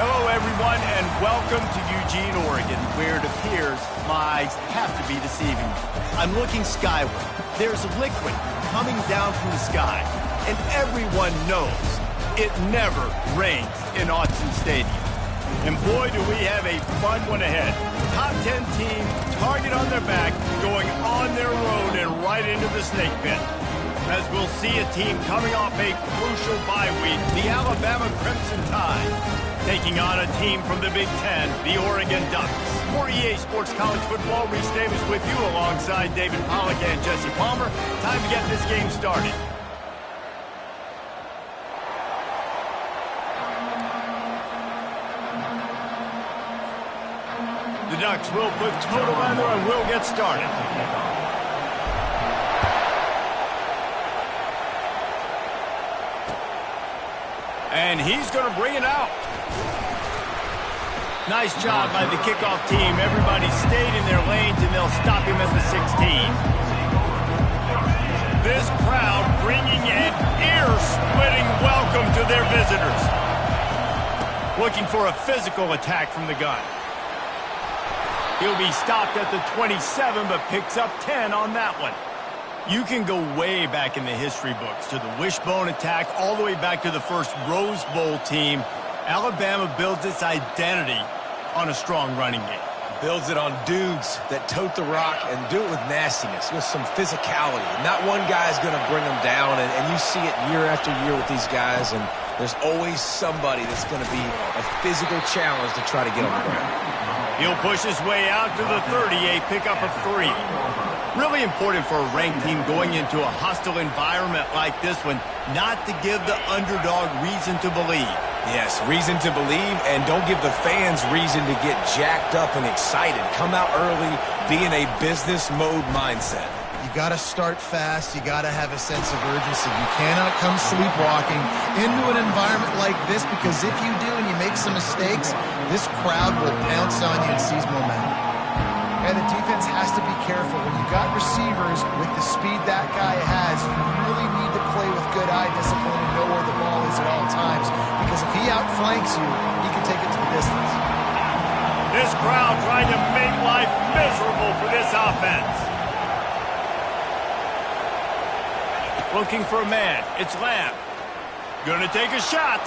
Hello, everyone, and welcome to Eugene, Oregon, where it appears my eyes have to be deceiving me. I'm looking skyward. There's liquid coming down from the sky, and everyone knows it never rains in Autzen Stadium. And boy, do we have a fun one ahead. Top 10 team, target on their back, going on their road and right into the snake pit. As we'll see a team coming off a crucial bye week, the Alabama Crimson Tide, taking on a team from the Big Ten, the Oregon Ducks. For EA Sports College Football, Reese Davis with you alongside David Pollack and Jesse Palmer. Time to get this game started. The Ducks will put total weather and will get started. And he's going to bring it out. Nice job by the kickoff team. Everybody stayed in their lanes, and they'll stop him at the 16. This crowd bringing an ear-splitting welcome to their visitors. Looking for a physical attack from the gun. He'll be stopped at the 27, but picks up 10 on that one. You can go way back in the history books to the wishbone attack, all the way back to the first Rose Bowl team. Alabama builds its identity on a strong running game. Builds it on dudes that tote the rock and do it with nastiness, with some physicality. Not one guy's going to bring them down, and you see it year after year with these guys, and there's always somebody that's going to be a physical challenge to try to get on the ground. He'll push his way out to the 38, pickup of 3. Really important for a ranked team going into a hostile environment like this one, not to give the underdog reason to believe. Yes, reason to believe, and don't give the fans reason to get jacked up and excited. Come out early, be in a business mode mindset. You got to start fast. You got to have a sense of urgency. You cannot come sleepwalking into an environment like this, because if you do and you make some mistakes, this crowd will pounce on you and seize momentum. And the defense has to be careful. When you got receivers with the speed that guy has, you really need to play with good eye discipline and know where the ball is at all times. Because if he outflanks you, he can take it to the distance. This crowd trying to make life miserable for this offense. Looking for a man. It's Lamb. Gonna take a shot.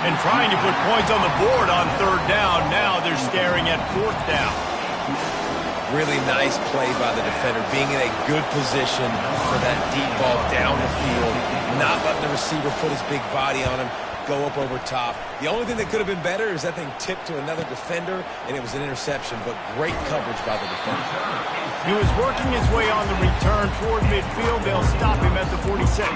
And trying to put points on the board on 3rd down. Now they're staring at 4th down. Really nice play by the defender, being in a good position for that deep ball down the field, not letting the receiver put his big body on him, go up over top. The only thing that could have been better is that thing tipped to another defender, and it was an interception, but great coverage by the defender. He was working his way on the return toward midfield. They'll stop him at the 46.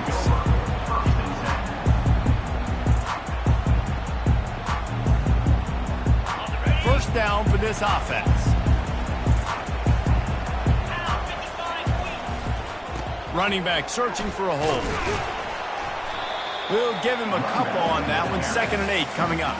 First down for this offense. Running back searching for a hole. We'll give him a couple on that one. 2nd and 8 coming up.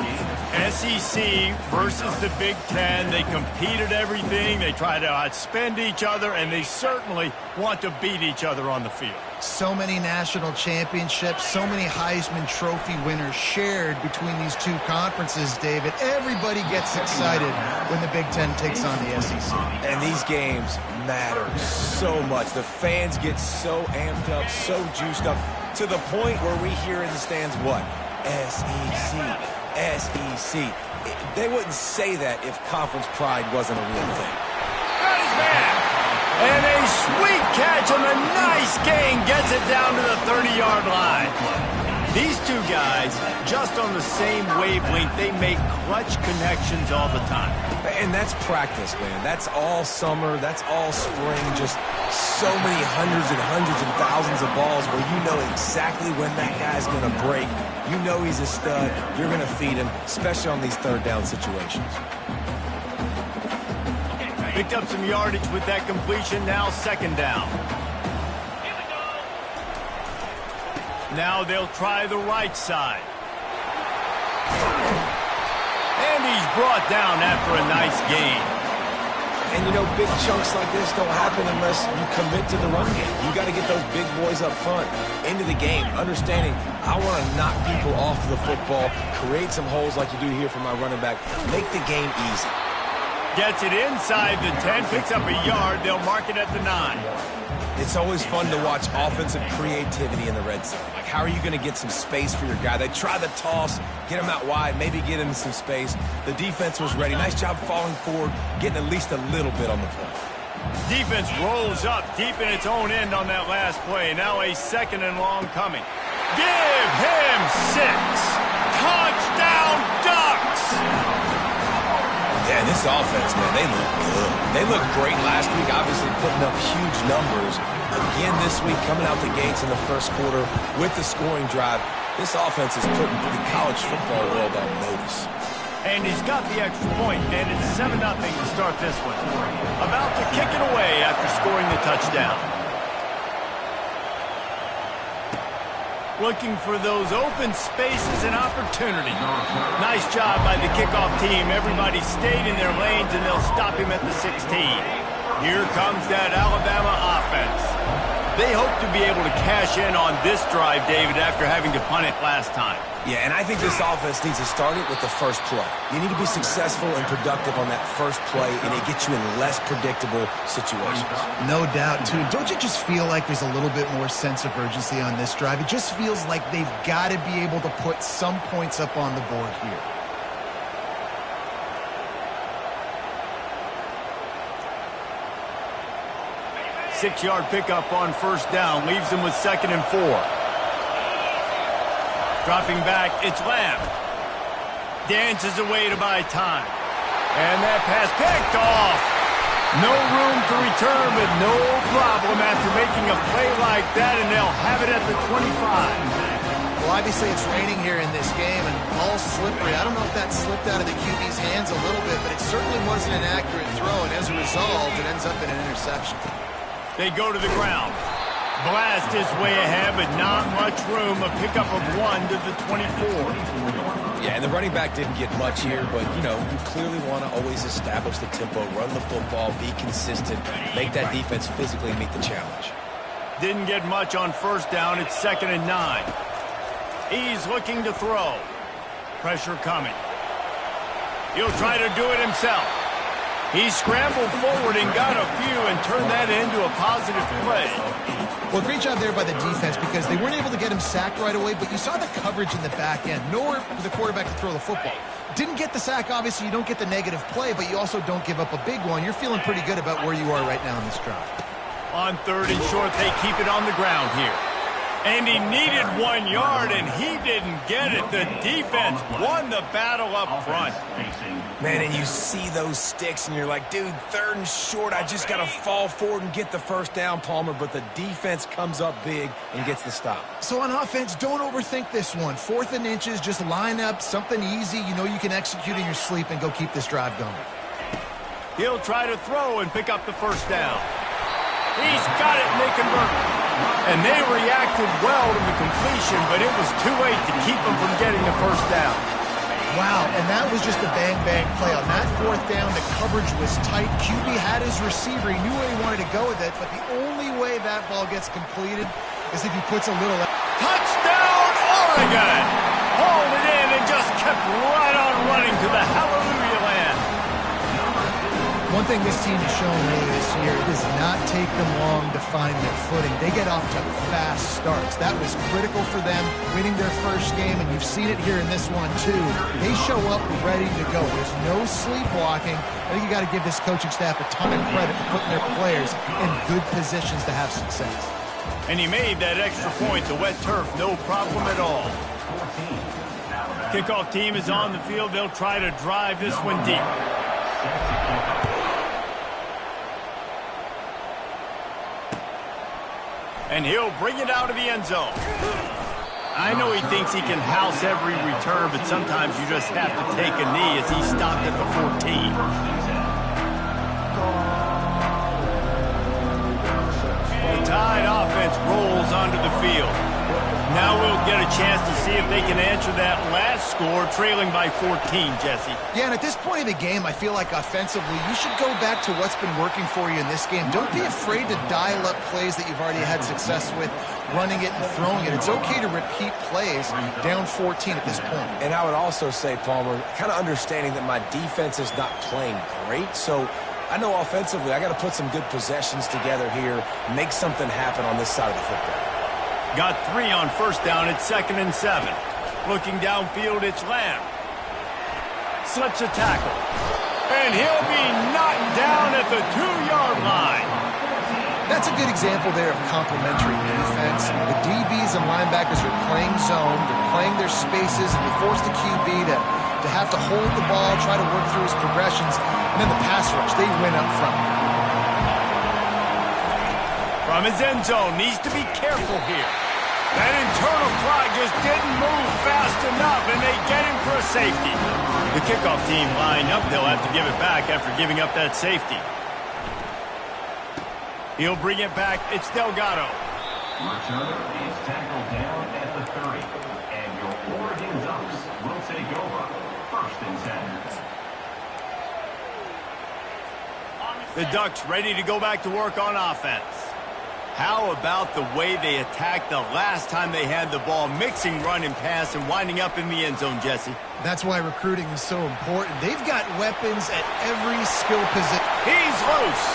SEC versus the Big Ten. They compete at everything. They try to outspend each other, and they certainly want to beat each other on the field. So many national championships, so many Heisman Trophy winners shared between these two conferences, David. Everybody gets excited when the Big Ten takes on the SEC. And these games matter so much. The fans get so amped up, so juiced up, to the point where we hear in the stands, what? SEC, SEC. They wouldn't say that if conference pride wasn't a real thing. Got his man. And a sweet catch and a nice gain gets it down to the 30-yard line. These two guys, just on the same wavelength, they make clutch connections all the time. And that's practice, man. That's all summer. That's all spring. Just so many hundreds and thousands of balls where you know exactly when that guy's going to break. You know he's a stud. You're going to feed him, especially on these 3rd down situations. Picked up some yardage with that completion. Now 2nd down. Now they'll try the right side. And he's brought down after a nice gain. And, you know, big chunks like this don't happen unless you commit to the run game. You got to get those big boys up front into the game, understanding I want to knock people off the football, create some holes like you do here for my running back, make the game easy. Gets it inside the 10, picks up a yard. They'll mark it at the 9. It's always fun to watch offensive creativity in the red zone. Like, how are you going to get some space for your guy? They try the toss, get him out wide, maybe get him some space. The defense was ready. Nice job falling forward, getting at least a little bit on the play. Defense rolls up deep in its own end on that last play. Now a 2nd and long coming. Give him 6. Touchdown, Ducks! Yeah, this offense, man, they look good. They looked great last week, obviously putting up huge numbers. Again this week, coming out the gates in the first quarter with the scoring drive. This offense is putting the college football world on notice. And he's got the extra point, and it's 7-0 to start this one. About to kick it away after scoring the touchdown. Looking for those open spaces and opportunity. Nice job by the kickoff team. Everybody stayed in their lanes, and they'll stop him at the 16. Here comes that Alabama offense. They hope to be able to cash in on this drive, David, after having to punt it last time. Yeah, and I think this offense needs to start it with the first play. You need to be successful and productive on that first play, and it gets you in less predictable situations. No doubt, too. Don't you just feel like there's a little bit more sense of urgency on this drive? It just feels like they've got to be able to put some points up on the board here. Six-yard pickup on first down. Leaves them with 2nd and 4. Dropping back, it's Lamb. Dances away to buy time. And that pass picked off. No room to return with no problem after making a play like that, and they'll have it at the 25. Well, obviously it's raining here in this game, and ball's slippery. I don't know if that slipped out of the QB's hands a little bit, but it certainly wasn't an accurate throw, and as a result, it ends up in an interception. They go to the ground. Blast his way ahead, but not much room. A pickup of 1 to the 24. Yeah, and the running back didn't get much here, but, you know, you clearly want to always establish the tempo, run the football, be consistent, make that defense physically meet the challenge. Didn't get much on first down. It's 2nd and 9. He's looking to throw. Pressure coming. He'll try to do it himself. He scrambled forward and got a few and turned that into a positive play. Well, great job there by the defense because they weren't able to get him sacked right away, but you saw the coverage in the back end. Nowhere for the quarterback to throw the football. Didn't get the sack, obviously. You don't get the negative play, but you also don't give up a big one. You're feeling pretty good about where you are right now in this drive. On 3rd and short, they keep it on the ground here. And he needed 1 yard, and he didn't get it. The defense won the battle up front. Man, and you see those sticks, and you're like, dude, 3rd and short, I just got to fall forward and get the first down, Palmer. But the defense comes up big and gets the stop. So on offense, don't overthink this one. 4th and inches, just line up something easy. You know you can execute in your sleep and go keep this drive going. He'll try to throw and pick up the first down. He's got it, and they convert. And they reacted well to the completion, but it was too late to keep them from getting the first down. Wow, and that was just a bang-bang play. On that 4th down, the coverage was tight. QB had his receiver. He knew where he wanted to go with it, but the only way that ball gets completed is if he puts a little... Touchdown, Oregon! Hauled it in and just kept right on running to the hallelujah land. One thing this team has shown really this year, it does not take them long to find their footing. They get off to fast starts. That was critical for them, winning their first game, and you've seen it here in this one too. They show up ready to go. There's no sleepwalking. I think you got to give this coaching staff a ton of credit for putting their players in good positions to have success. And he made that extra point, the wet turf, no problem at all. Kickoff team is on the field. They'll try to drive this one deep. And he'll bring it out of the end zone. I know he thinks he can house every return, but sometimes you just have to take a knee as he stopped at the 14. The Tide offense rolls onto the field. Now we'll get a chance to see if they can answer that last score, trailing by 14, Jesse. Yeah, and at this point of the game, I feel like offensively, you should go back to what's been working for you in this game. Don't be afraid to dial up plays that you've already had success with, running it and throwing it. It's okay to repeat plays down 14 at this point. And I would also say, Palmer, kind of understanding that my defense is not playing great, so I know offensively I got to put some good possessions together here, make something happen on this side of the football. Got 3 on first down. It's 2nd and 7. Looking downfield, it's Lamb. Slips a tackle. And he'll be knocked down at the 2-yard line. That's a good example there of complementary defense. The DBs and linebackers are playing zone. They're playing their spaces, and they force the QB to have to hold the ball, try to work through his progressions, and then the pass rush, they win up front. From his end zone, needs to be careful here. That internal clock just didn't move fast enough, and they get him for a safety. The kickoff team lined up. They'll have to give it back after giving up that safety. He'll bring it back. It's Delgado. Returner is tackled down at the 30, and your Oregon Ducks will take over 1st and 10. The Ducks ready to go back to work on offense. How about the way they attacked the last time they had the ball, mixing run and pass and winding up in the end zone, Jesse? That's why recruiting is so important. They've got weapons at every skill position. He's loose.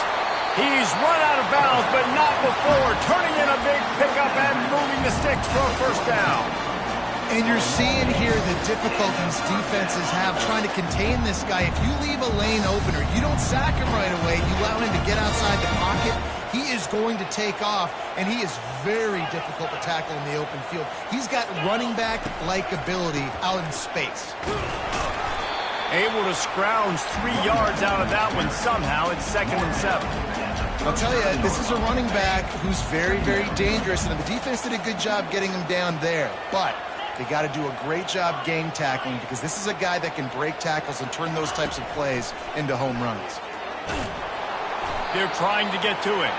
He's run out of bounds, but not before turning in a big pickup and moving the sticks for a first down. And you're seeing here the difficulties defenses have trying to contain this guy. If you leave a lane open or you don't sack him right away, you allow him to get outside the pocket, he is going to take off, and he is very difficult to tackle in the open field. He's got running back-like ability out in space. Able to scrounge 3 yards out of that one somehow. It's 2nd and 7. I'll tell you, this is a running back who's very, very dangerous, and the defense did a good job getting him down there. But they got to do a great job gang tackling, because this is a guy that can break tackles and turn those types of plays into home runs. They're trying to get to him.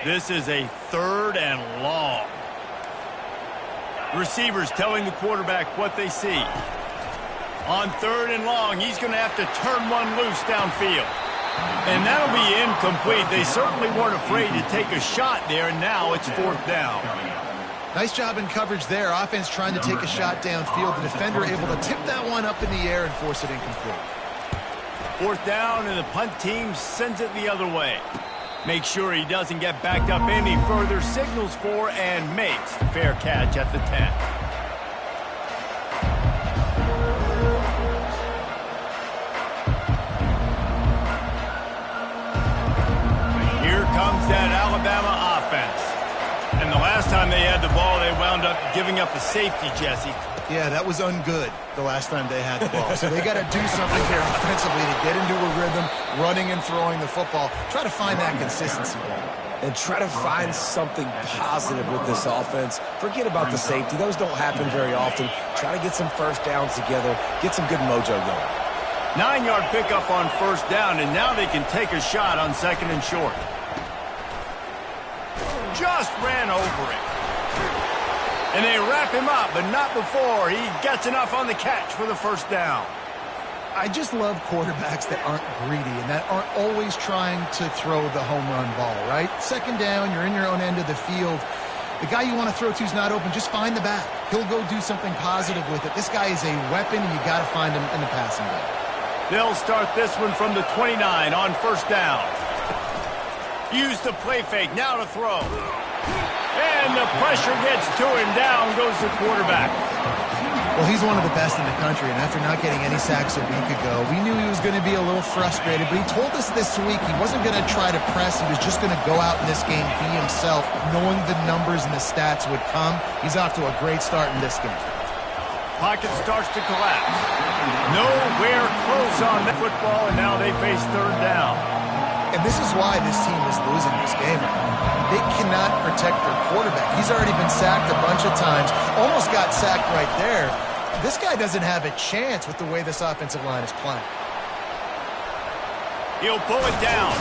This is a 3rd and long. Receivers telling the quarterback what they see. On 3rd and long, he's going to have to turn one loose downfield. And that'll be incomplete. They certainly weren't afraid to take a shot there, and now it's 4th down. Nice job in coverage there. Offense trying to take a shot downfield. The defender able to tip that one up in the air and force it incomplete. 4th down, and the punt team sends it the other way. Make sure he doesn't get backed up any further, signals for and makes the fair catch at the 10. Here comes that Alabama offense. And the last time they had the ball, they wound up giving up a safety, Jesse. Yeah, that was ungood the last time they had the ball. So they got to do something here offensively to get into a rhythm, running and throwing the football. Try to find that consistency. And try to find something positive with this offense. Forget about the safety. Those don't happen very often. Try to get some first downs together. Get some good mojo going. 9-yard pickup on first down, and now they can take a shot on 2nd and short. Just ran over it. And they wrap him up, but not before he gets enough on the catch for the first down. I just love quarterbacks that aren't greedy and that aren't always trying to throw the home run ball, right? 2nd down, you're in your own end of the field. The guy you want to throw to is not open. Just find the back. He'll go do something positive with it. This guy is a weapon, and you got to find him in the passing game. They'll start this one from the 29 on first down. Use the play fake, now to throw. And the pressure gets to him. Down goes the quarterback. Well, he's one of the best in the country, and after not getting any sacks a week ago, we knew he was going to be a little frustrated, but he told us this week he wasn't going to try to press. He was just going to go out in this game, be himself, knowing the numbers and the stats would come. He's off to a great start in this game. Pocket starts to collapse. Nowhere close on the football, and now they face 3rd down. And this is why this team is losing this game. They cannot protect their quarterback. He's already been sacked a bunch of times. Almost got sacked right there. This guy doesn't have a chance with the way this offensive line is playing. He'll pull it down.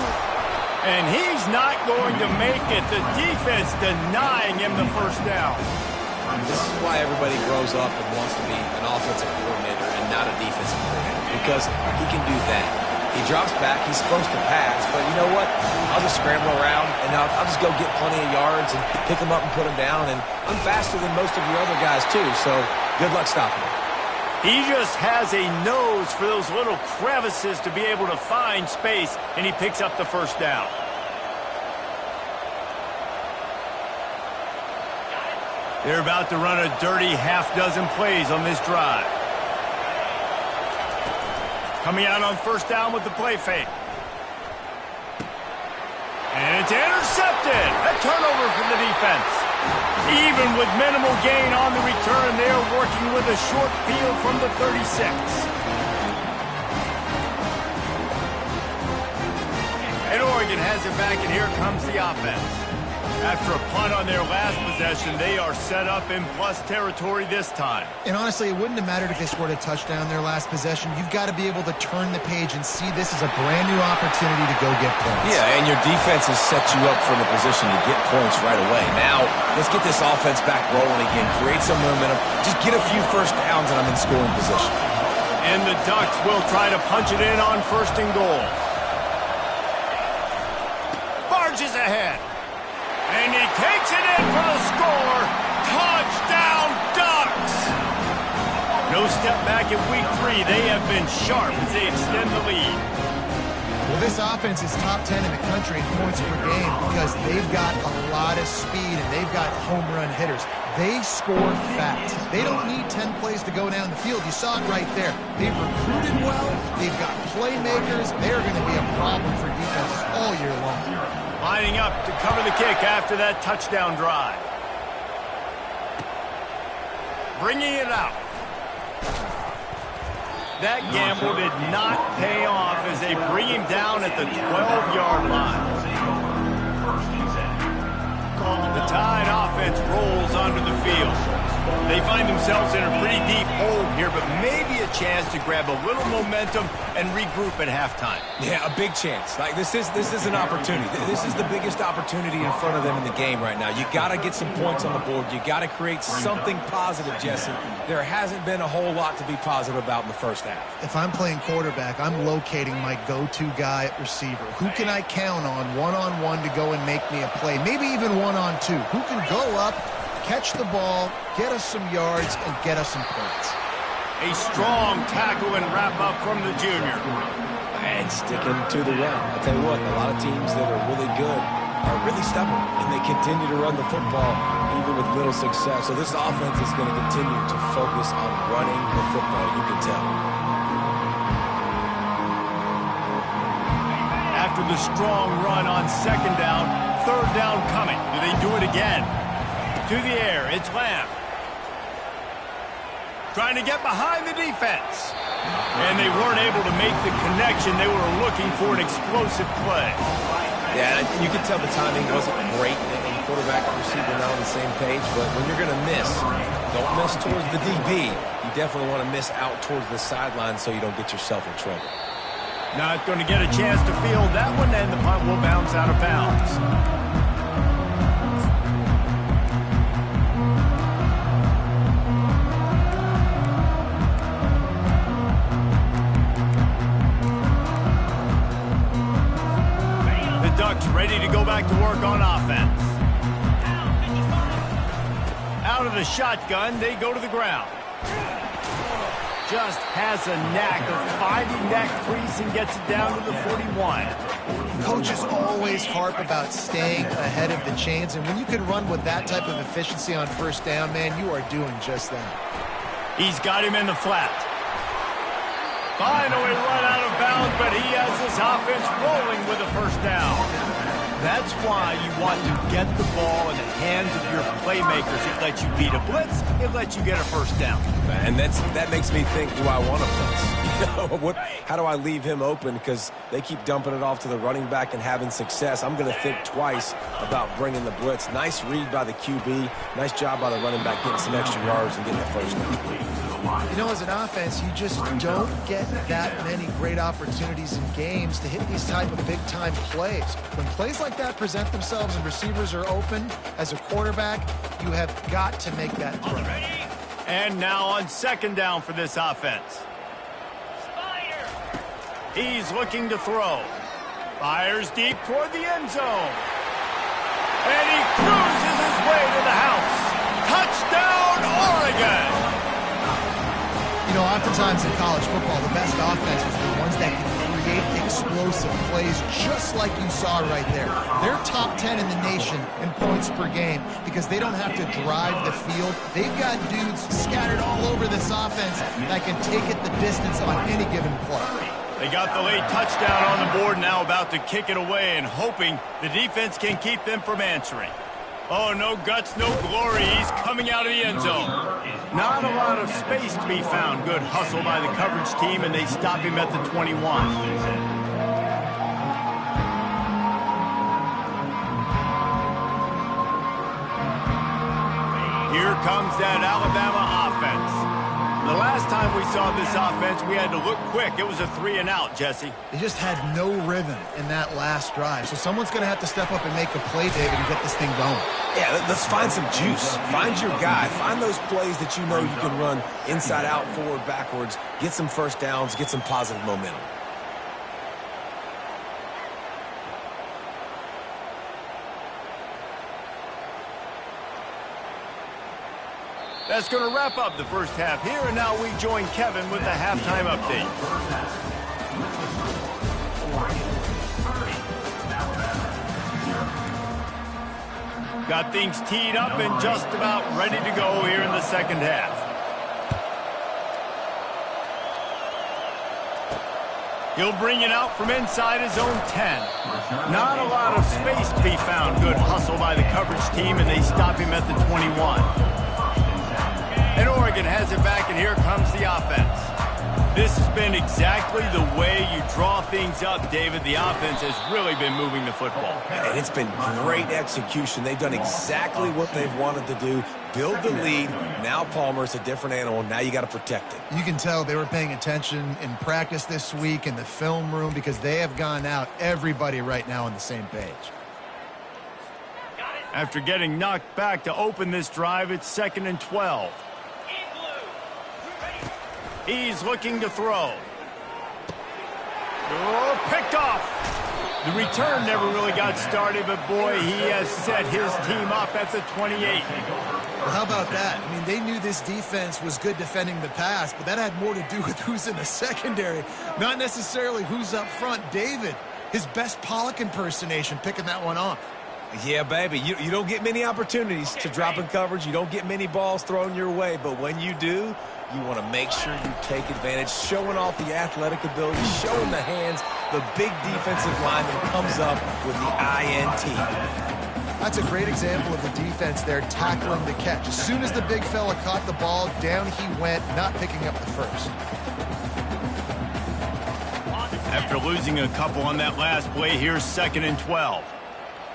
And he's not going to make it. The defense denying him the first down. This is why everybody grows up and wants to be an offensive coordinator and not a defensive coordinator, because he can do that. He drops back. He's supposed to pass, but you know what? I'll just scramble around, and I'll just go get plenty of yards and pick them up and put them down, and I'm faster than most of your other guys, too, so good luck stopping him. He just has a nose for those little crevices to be able to find space, and he picks up the first down. They're about to run a dirty half-dozen plays on this drive. Coming out on first down with the play fake. And it's intercepted. A turnover for the defense. Even with minimal gain on the return, they're working with a short field from the 36. And Oregon has it back, and here comes the offense. After a punt on their last possession, they are set up in plus territory this time. And honestly, it wouldn't have mattered if they scored a touchdown their last possession. You've got to be able to turn the page and see this as a brand new opportunity to go get points. Yeah, and your defense has set you up for the position to get points right away. Now, let's get this offense back rolling again, create some momentum, just get a few first downs, and I'm in scoring position. And the Ducks will try to punch it in on first and goal. Barges ahead. And he takes it in for the score. Touchdown, Ducks! No step back in week 3. They have been sharp as they extend the lead. Well, this offense is top 10 in the country in points per game because they've got a lot of speed and they've got home run hitters. They score fast. They don't need 10 plays to go down the field. You saw it right there. They've recruited well. They've got playmakers. They're going to be a problem for defenses all year long. Lining up to cover the kick after that touchdown drive. Bringing it out. That gamble did not pay off as they bring him down at the 12-yard line. The Tide offense rolls onto the field. They find themselves in a pretty deep hole here, but maybe a chance to grab a little momentum and regroup at halftime. Yeah, a big chance. Like this is an opportunity. This is the biggest opportunity in front of them in the game right now. You got to get some points on the board. You got to create something positive, Jesse. There hasn't been a whole lot to be positive about in the first half. If I'm playing quarterback, I'm locating my go-to guy at receiver. Who can I count on one-on-one to go and make me a play? Maybe even one-on-two. Who can go up, catch the ball, get us some yards, and get us some points. A strong tackle and wrap-up from the junior. And sticking to the run. I'll tell you what, a lot of teams that are really good are really stubborn, and they continue to run the football even with little success. So this offense is going to continue to focus on running the football, you can tell. After the strong run on second down, third down coming. Do they do it again? To the air, it's Lamb. Trying to get behind the defense. And they weren't able to make the connection. They were looking for an explosive play. Yeah, you could tell the timing wasn't great, and quarterback and receiver not on the same page, but when you're going to miss, don't miss towards the DB. You definitely want to miss out towards the sideline so you don't get yourself in trouble. Not going to get a chance to field that one, and the punt will bounce out of bounds. Ready to go back to work on offense. Out of the shotgun, they go to the ground. Just has a knack of finding that crease and gets it down to the 41. Coaches always harp about staying ahead of the chains, and when you can run with that type of efficiency on first down, man, you are doing just that. He's got him in the flat. Finally run out of bounds, but he has his offense rolling with a first down. That's why you want to get the ball in the hands of your playmakers. It lets you beat a blitz. It lets you get a first down. And that makes me think, do I want a blitz? How do I leave him open? Because they keep dumping it off to the running back and having success. I'm going to think twice about bringing the blitz. Nice read by the QB. Nice job by the running back getting some extra yards and getting the first down. You know, as an offense, you just don't get that many great opportunities in games to hit these type of big-time plays. When plays like that present themselves and receivers are open, as a quarterback, you have got to make that throw. And now on second down for this offense. He's looking to throw. Fires deep toward the end zone. And he cruises his way to the house. Touchdown, Oregon! You know, oftentimes in college football, the best offenses are the ones that can create explosive plays just like you saw right there. They're top 10 in the nation in points per game because they don't have to drive the field. They've got dudes scattered all over this offense that can take it the distance on any given play. They got the late touchdown on the board, now about to kick it away and hoping the defense can keep them from answering. Oh, no guts, no glory. He's coming out of the end zone. Not a lot of space to be found. Good hustle by the coverage team, and they stop him at the 21. Here comes that Alabama offense. The last time we saw this offense, we had to look quick. It was a 3-and-out, Jesse. They just had no rhythm in that last drive. So someone's going to have to step up and make a play, David, and get this thing going. Yeah, let's find some juice. Find your guy. Find those plays that you know you can run inside out, forward, backwards. Get some first downs. Get some positive momentum. That's going to wrap up the first half here, and now we join Kevin with the halftime update. Got things teed up and just about ready to go here in the second half. He'll bring it out from inside his own 10. Not a lot of space to be found. Good hustle by the coverage team, and they stop him at the 21. And Oregon has it back, and here comes the offense. This has been exactly the way you draw things up, David. The offense has really been moving the football. And it's been great execution. They've done exactly what they've wanted to do. Build the lead. Now Palmer's a different animal. Now you got to protect it. You can tell they were paying attention in practice this week in the film room because they have gone out, everybody right now on the same page. After getting knocked back to open this drive, it's 2nd and 12. He's looking to throw. Oh, picked off. The return never really got started, but boy, he has set his team up at the 28. Well, how about that? I mean, they knew this defense was good defending the pass, but that had more to do with who's in the secondary, not necessarily who's up front. David, his best Pollock impersonation, picking that one off. Yeah, baby, you don't get many opportunities to drop in coverage. You don't get many balls thrown your way, but when you do, you want to make sure you take advantage, showing off the athletic ability, showing the hands. The big defensive lineman comes up with the INT. That's a great example of the defense there tackling the catch. As soon as the big fella caught the ball, down he went, not picking up the first. After losing a couple on that last play, here's 2nd and 12.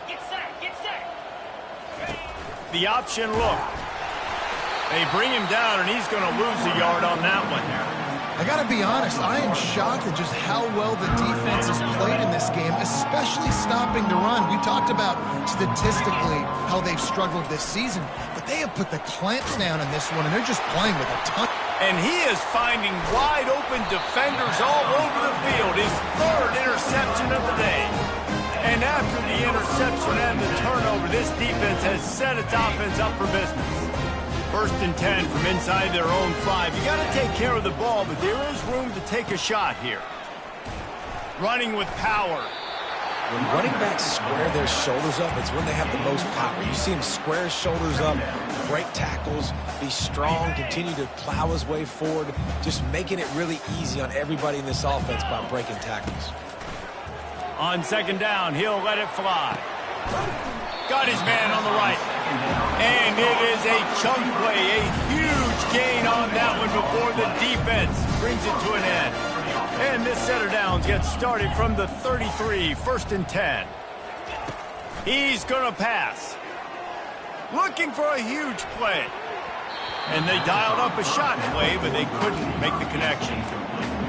Get set. The option look. They bring him down, and he's going to lose a yard on that one. I got to be honest, I am shocked at just how well the defense has played in this game, especially stopping the run. We talked about statistically how they've struggled this season, but they have put the clamps down in this one, and they're just playing with a ton. And he is finding wide-open defenders all over the field. His 3rd interception of the day. And after the interception and the turnover, this defense has set its offense up for business. 1st and 10 from inside their own 5. You got to take care of the ball, but there is room to take a shot here. Running with power. When running backs square their shoulders up, it's when they have the most power. You see him square his shoulders up, break tackles, be strong, continue to plow his way forward, just making it really easy on everybody in this offense by breaking tackles. On 2nd down, he'll let it fly. Got his man on the right. And it is a chunk play, a huge gain on that one before the defense brings it to an end. And this set of downs gets started from the 33, 1st and 10. He's going to pass. Looking for a huge play. And they dialed up a shot play, but they couldn't make the connection.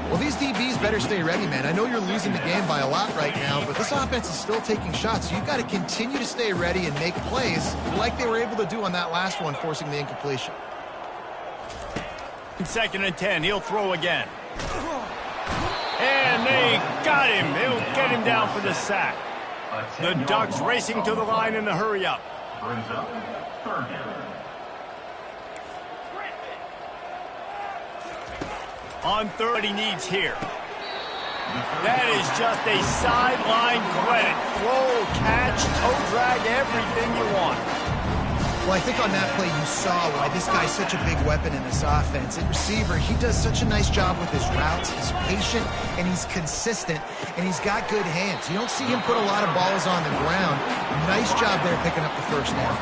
Well, these DBs better stay ready, man. I know you're losing the game by a lot right now, but this offense is still taking shots. So you've got to continue to stay ready and make plays like they were able to do on that last one, forcing the incompletion. 2nd and 10, he'll throw again. And they got him. They'll get him down for the sack. The Ducks racing to the line in a hurry up. Brings up 3rd down. On 3rd, he needs here. That is just a sideline credit. Throw, catch, toe drag, everything you want. Well, I think on that play you saw why this guy's such a big weapon in this offense. At receiver, he does such a nice job with his routes. He's patient, and he's consistent, and he's got good hands. You don't see him put a lot of balls on the ground. Nice job there picking up the 1st down.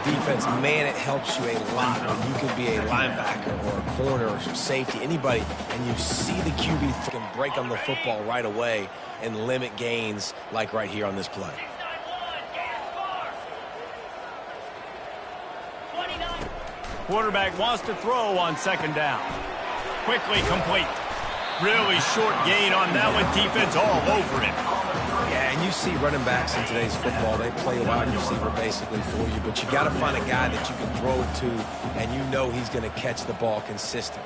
Defense, man, it helps you a lot when you can be a linebacker or a corner or safety, anybody, and you see the QB can break on the football right away and limit gains like right here on this play. Quarterback wants to throw on 2nd down. Quickly complete. Really short gain on that one. Defense all over it. Yeah, and you see running backs in today's football, they play wide receiver basically for you, but you got to find a guy that you can throw it to, and you know he's going to catch the ball consistently.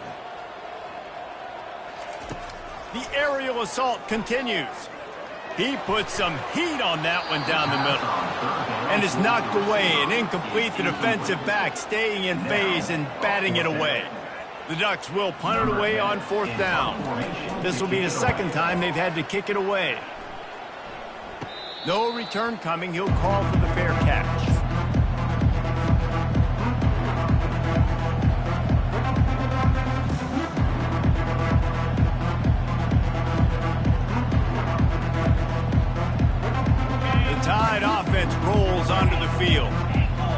The aerial assault continues. He puts some heat on that one down the middle. And is knocked away and incomplete. The defensive back staying in phase and batting it away. The Ducks will punt it away on 4th down. This will be the 2nd time they've had to kick it away. No return coming. He'll call for the fair catch. The Tide offense rolls onto the field.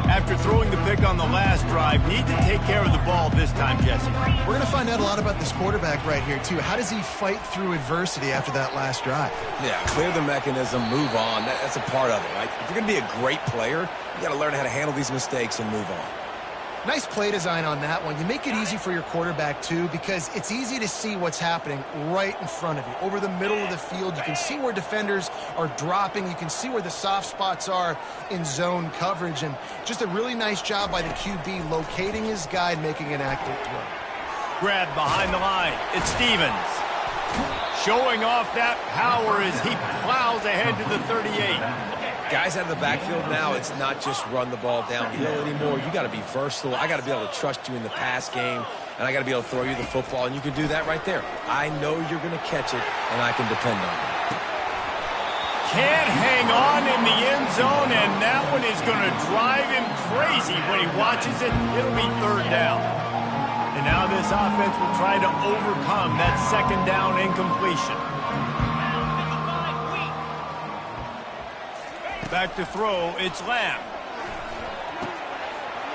After throwing the pick on the last drive, need to take care of the ball this time, Jesse. We're going to find out a lot about this quarterback right here, too. How does he fight through adversity after that last drive? Yeah, clear the mechanism, move on. That's a part of it, right? If you're going to be a great player, you got to learn how to handle these mistakes and move on. Nice play design on that one. You make it easy for your quarterback, too, because it's easy to see what's happening right in front of you. Over the middle of the field, you can see where defenders are dropping. You can see where the soft spots are in zone coverage. And just a really nice job by the QB locating his guy and making an accurate throw. Grab behind the line. It's Stevens. Showing off that power as he plows ahead to the 38. Guys out of the backfield now, it's not just run the ball downhill anymore. You got to be versatile. I got to be able to trust you in the pass game, and I got to be able to throw you the football, and you can do that right there. I know you're going to catch it, and I can depend on you. Can't hang on in the end zone, and that one is going to drive him crazy when he watches it. It'll be 3rd down. And now this offense will try to overcome that 2nd down incompletion. Back to throw, it's Lamb.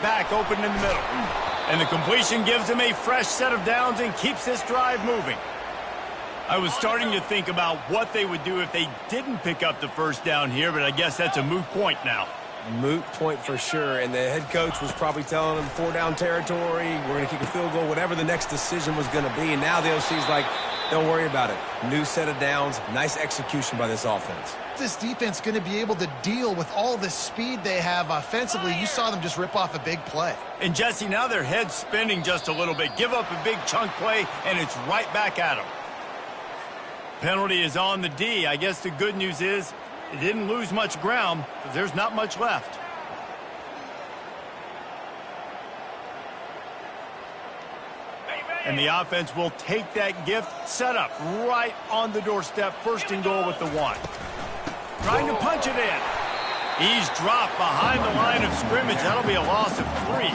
Back open in the middle. And the completion gives him a fresh set of downs and keeps this drive moving. I was starting to think about what they would do if they didn't pick up the 1st down here, but I guess that's a moot point now. Moot point for sure, and the head coach was probably telling them 4-down territory, we're going to kick a field goal, whatever the next decision was going to be, and now the OC's like, don't worry about it. New set of downs, nice execution by this offense. This defense going to be able to deal with all the speed they have offensively. You saw them just rip off a big play. And Jesse, now their head's spinning just a little bit. Give up a big chunk play, and it's right back at them. Penalty is on the D. I guess the good news is it didn't lose much ground, but there's not much left. And the offense will take that gift, set up right on the doorstep, 1st and goal with the 1. Trying to punch it in. He's dropped behind the line of scrimmage. That'll be a loss of 3.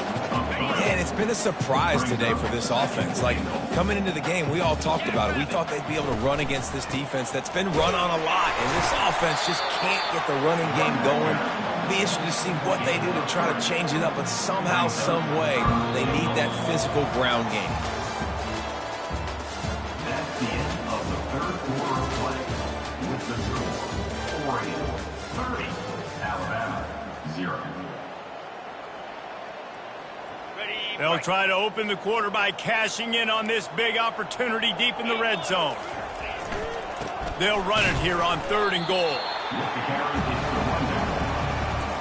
And it's been a surprise today for this offense. Like, coming into the game, we all talked about it. We thought they'd be able to run against this defense that's been run on a lot. And this offense just can't get the running game going. Be interested to see what they do to try to change it up. But somehow, some way, they need that physical ground game. That's the end of the 3rd quarter of play. With the score, Oregon 30, Alabama 0. Ready. They'll try to open the quarter by cashing in on this big opportunity deep in the red zone. They'll run it here on 3rd and goal.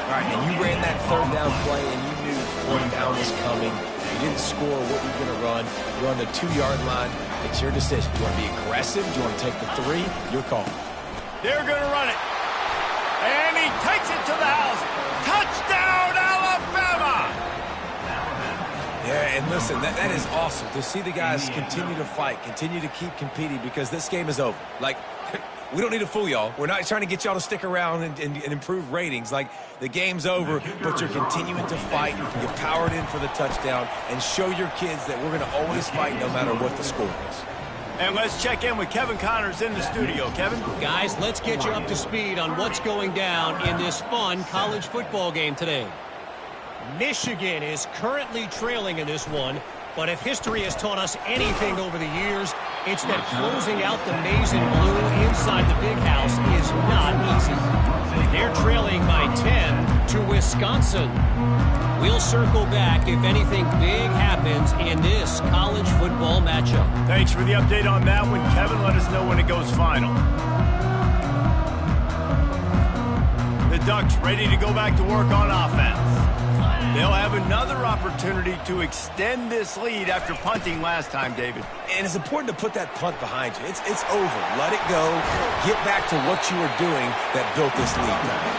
All right, and you ran that 3rd down play, and you knew 4th down was coming. You didn't score. What were you going to run? You're on the 2-yard line. It's your decision. Do you want to be aggressive? Do you want to take the 3? Your call. They're going to run it. And he takes it to the house. Touchdown, Alabama! Yeah, and listen, that is awesome to see the guys continue to fight, continue to keep competing, because this game is over. Like, we don't need to fool y'all. We're not trying to get y'all to stick around and improve ratings. Like, the game's over, but you're continuing to fight. You powered in for the touchdown and show your kids that we're going to always fight no matter what the score is. And let's check in with Kevin Connors in the studio. Kevin? Guys, let's get you up to speed on what's going down in this fun college football game today. Michigan is currently trailing in this one, but if history has taught us anything over the years, it's that closing out the maize and blue inside the big house is not easy. They're trailing by 10 to Wisconsin. We'll circle back if anything big happens in this college football matchup. Thanks for the update on that one, Kevin. Let us know when it goes final. The Ducks ready to go back to work on offense. They'll have another opportunity to extend this lead after punting last time, David. And it's important to put that punt behind you. It's over. Let it go. Get back to what you were doing that built this lead.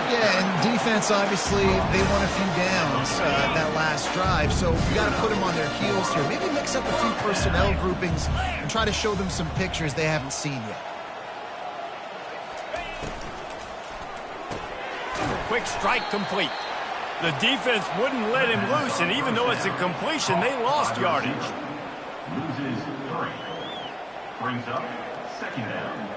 Yeah, and defense, obviously, they won a few downs that last drive, so you got to put them on their heels here. Maybe mix up a few personnel groupings and try to show them some pictures they haven't seen yet. Quick strike complete. The defense wouldn't let him loose, and even though it's a completion, they lost yardage. Loses 3. Brings up 2nd down.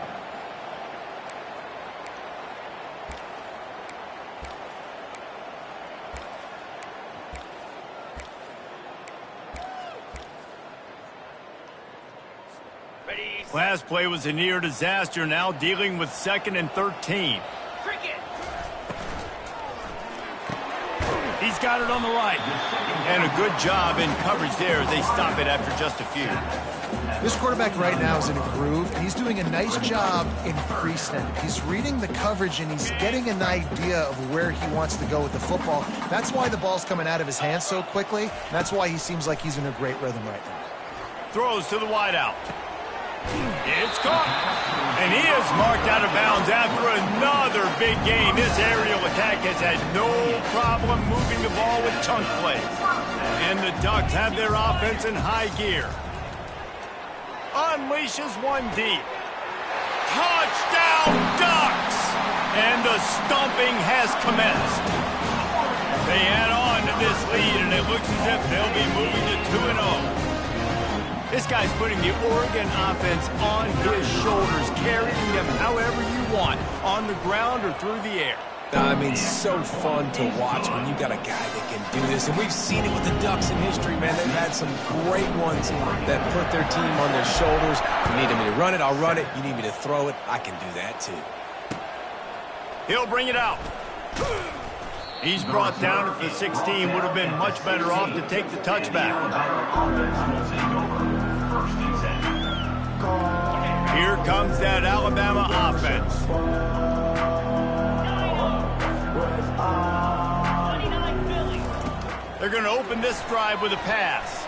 Last play was a near disaster, now dealing with 2nd and 13. He's got it on the right. And a good job in coverage there. They stop it after just a few. This quarterback right now is in a groove, and he's doing a nice job in pre-snap. He's reading the coverage, and he's getting an idea of where he wants to go with the football. That's why the ball's coming out of his hands so quickly. That's why he seems like he's in a great rhythm right now. Throws to the wideout. It's caught. And he is marked out of bounds after another big game. This aerial attack has had no problem moving the ball with chunk plays. And the Ducks have their offense in high gear. Unleashes one deep. Touchdown, Ducks! And the stomping has commenced. They add on to this lead, and it looks as if they'll be moving to 2-0. This guy's putting the Oregon offense on his shoulders, carrying them however you want, on the ground or through the air. I mean, so fun to watch when you got a guy that can do this. And we've seen it with the Ducks in history, man. They've had some great ones that put their team on their shoulders. If you need me to run it, I'll run it. You need me to throw it, I can do that too. He'll bring it out. He's brought down at the 16. Would have been much better off to take the touchback. Here comes that Alabama offense. They're going to open this drive with a pass.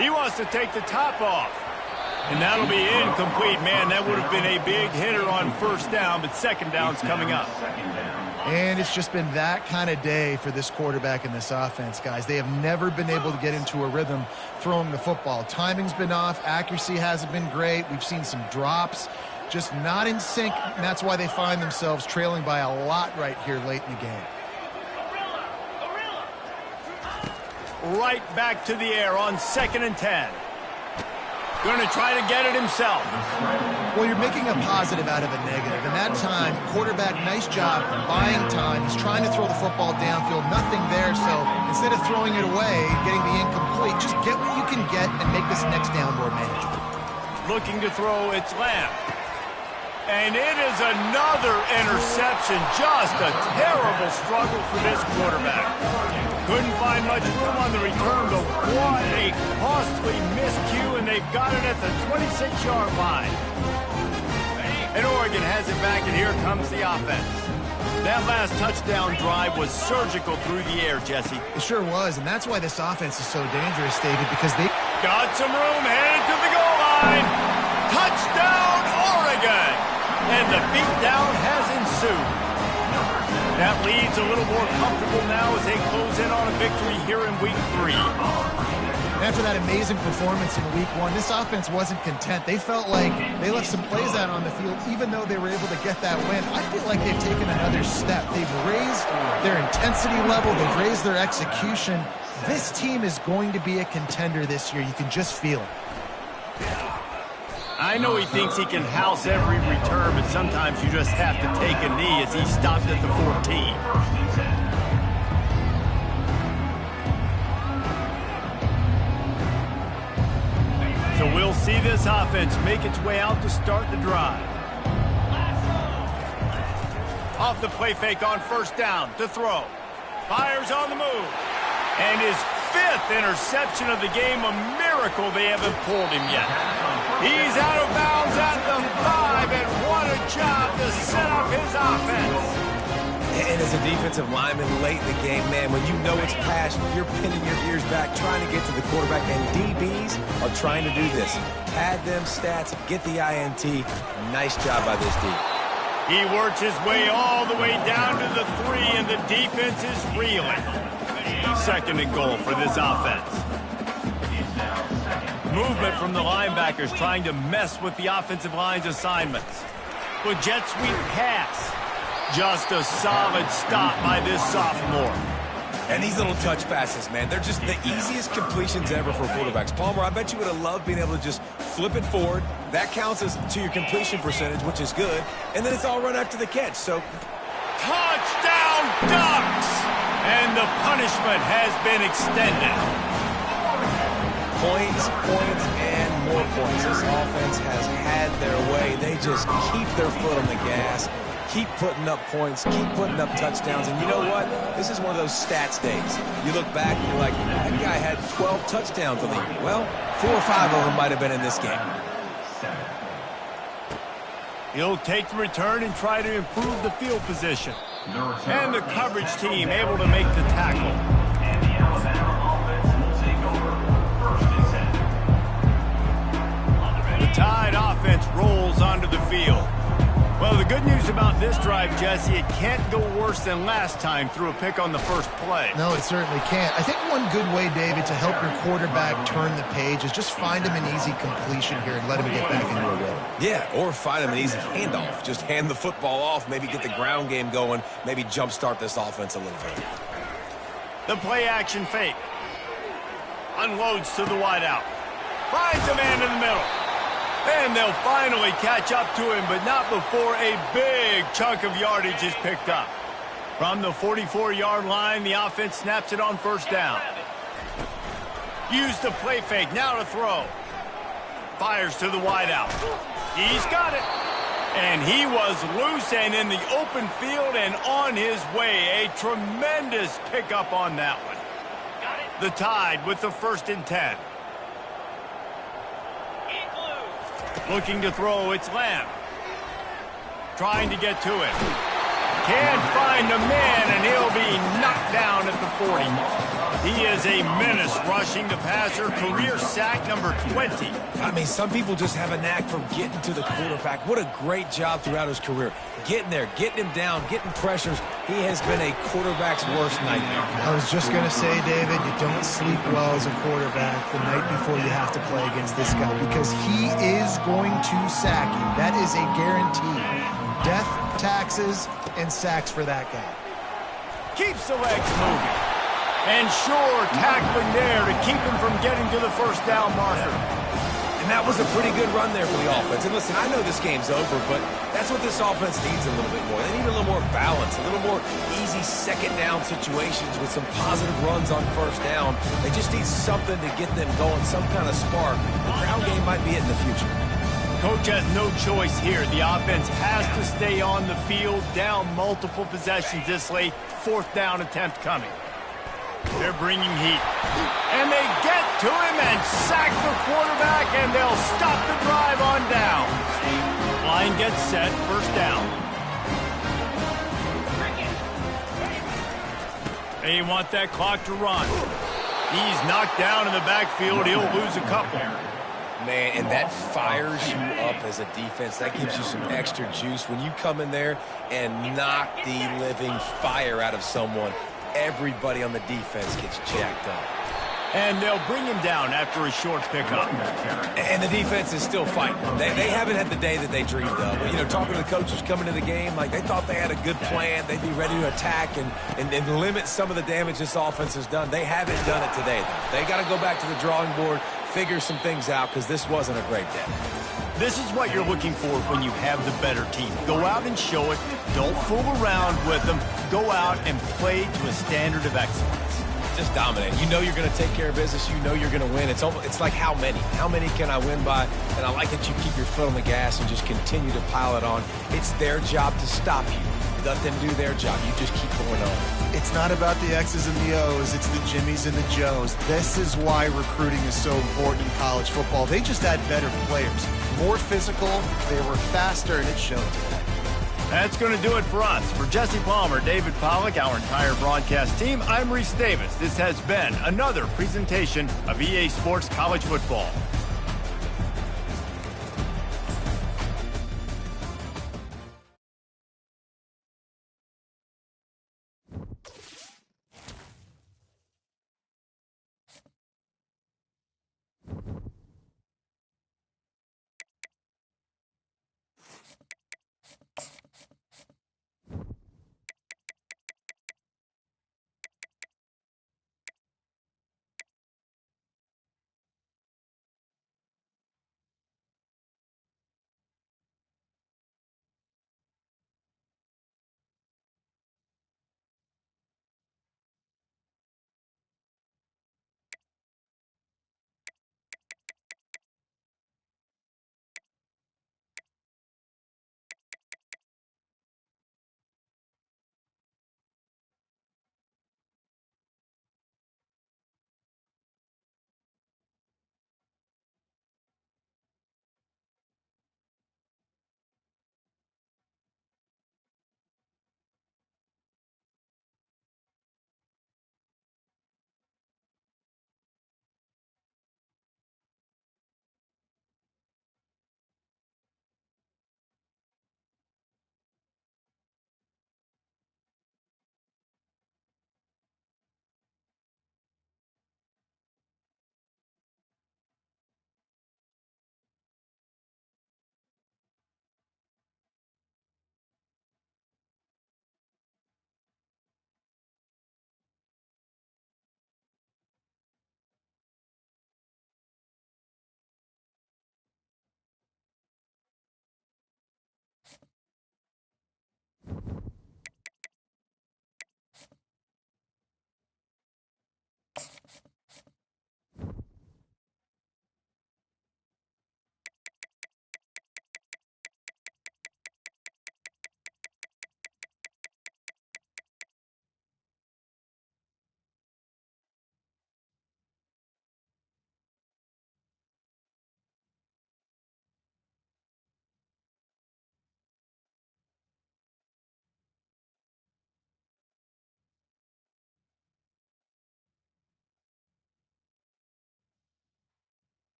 He wants to take the top off. And that'll be incomplete. Man, that would have been a big hitter on 1st down, but 2nd down's coming up. And it's just been that kind of day for this quarterback and this offense, guys. They have never been able to get into a rhythm throwing the football. Timing's been off. Accuracy hasn't been great. We've seen some drops. Just not in sync, and that's why they find themselves trailing by a lot right here late in the game. Right back to the air on 2nd and 10. Going to try to get it himself. Well, you're making a positive out of a negative. And that time, quarterback, nice job buying time. He's trying to throw the football downfield. Nothing there, so instead of throwing it away, getting the incomplete, just get what you can get and make this next down more manageable. Looking to throw, it's Lamb. And it is another interception. Just a terrible struggle for this quarterback. Couldn't find much room on the return, but what a costly miscue, and they've got it at the 26-yard line. And Oregon has it back, and here comes the offense. That last touchdown drive was surgical through the air, Jesse. It sure was, and that's why this offense is so dangerous, David, because they got some room, headed to the goal line. Touchdown, Oregon! And the beatdown has ensued. That lead's a little more comfortable now as they close in on a victory here in Week 3. After that amazing performance in Week 1, this offense wasn't content. They felt like they left some plays out on the field, even though they were able to get that win. I feel like they've taken another step. They've raised their intensity level. They've raised their execution. This team is going to be a contender this year. You can just feel it. I know he thinks he can house every return, but sometimes you just have to take a knee as he stopped at the 14. So we'll see this offense make its way out to start the drive. Off the play fake on first down to throw. Fires on the move. And his 5th interception of the game, a miracle they haven't pulled him yet. He's out of bounds at the 5, and what a job to set up his offense. And as a defensive lineman late in the game, man, when you know it's passed, you're pinning your ears back, trying to get to the quarterback, and DBs are trying to do this. Pad them stats, get the INT. Nice job by this D. He works his way all the way down to the 3, and the defense is reeling. 2nd and goal for this offense. Movement from the linebackers trying to mess with the offensive line's assignments. With jet sweep pass. Just a solid stop by this sophomore. And these little touch passes, man, they're just the easiest completions ever for quarterbacks. Palmer, I bet you would have loved being able to just flip it forward. That counts as to your completion percentage, which is good. And then it's all run after the catch. So, touchdown Ducks! And the punishment has been extended. Points, and more points. This offense has had their way. They just keep their foot on the gas, keep putting up points, keep putting up touchdowns. And you know what? This is one of those stats days. You look back and you're like, that guy had 12 touchdowns on the year. Well, 4 or 5 of them might have been in this game. He'll take the return and try to improve the field position. And the coverage team able to make the tackle. And the Alabama offense will take over 1st and 10. The Tide offense rolls onto the field. Well, the good news about this drive, Jesse, it can't go worse than last time through a pick on the first play. No, it certainly can't. I think one good way, David, to help your quarterback turn the page is just find him an easy completion here and let him get back into a rhythm. Yeah, or find him an easy handoff. Just hand the football off, maybe get the ground game going, maybe jumpstart this offense a little bit. The play action fake. Unloads to the wideout. Finds a man in the middle. And they'll finally catch up to him, but not before a big chunk of yardage is picked up. From the 44-yard line, the offense snaps it on first down. Use the play fake, now to throw. Fires to the wideout. He's got it. And he was loose and in the open field and on his way. A tremendous pickup on that one. The Tide with the 1st and 10. Looking to throw, it's Lamb. Trying to get to it. Can't find a man, and he'll be knocked down at the 40. He is a menace rushing the passer. Career sack number 20. I mean, some people just have a knack for getting to the quarterback. What a great job throughout his career. Getting there, getting him down, getting pressures. He has been a quarterback's worst nightmare. I was just going to say, David, you don't sleep well as a quarterback the night before you have to play against this guy because he is going to sack you. That is a guarantee. Death, taxes, and sacks for that guy. Keeps the legs moving. And sure, tackling there to keep him from getting to the first down marker. And that was a pretty good run there for the offense. And listen, I know this game's over, but that's what this offense needs a little bit more. They need a little more balance, a little more easy second down situations with some positive runs on first down. They just need something to get them going, some kind of spark. The ground game might be it in the future. Coach has no choice here. The offense has to stay on the field, down multiple possessions this late. 4th down attempt coming. They're bringing heat. And they get to him and sack the quarterback, and they'll stop the drive on down. Line gets set, first down. They want that clock to run. He's knocked down in the backfield. He'll lose a couple. Man, and that fires you up as a defense. That gives you some extra juice. When you come in there and knock the living fire out of someone, everybody on the defense gets jacked up. And they'll bring him down after a short pickup. And the defense is still fighting. They haven't had the day that they dreamed of. You know, talking to the coaches coming to the game, like they thought they had a good plan. They'd be ready to attack and limit some of the damage this offense has done. They haven't done it today, though. They got to go back to the drawing board, figure some things out, because this wasn't a great day. This is what you're looking for when you have the better team. Go out and show it. Don't fool around with them. Go out and play to a standard of excellence. Just dominate. You know you're going to take care of business. You know you're going to win. It's like how many? How many can I win by? And I like that you keep your foot on the gas and just continue to pile it on. It's their job to stop you. Let them do their job. You just keep going on. It's not about the X's and the O's. It's the Jimmies and the Joes. This is why recruiting is so important in college football. They just had better players. More physical. They were faster, and it showed today. That's going to do it for us. For Jesse Palmer, David Pollack, our entire broadcast team, I'm Reese Davis. This has been another presentation of EA Sports College Football.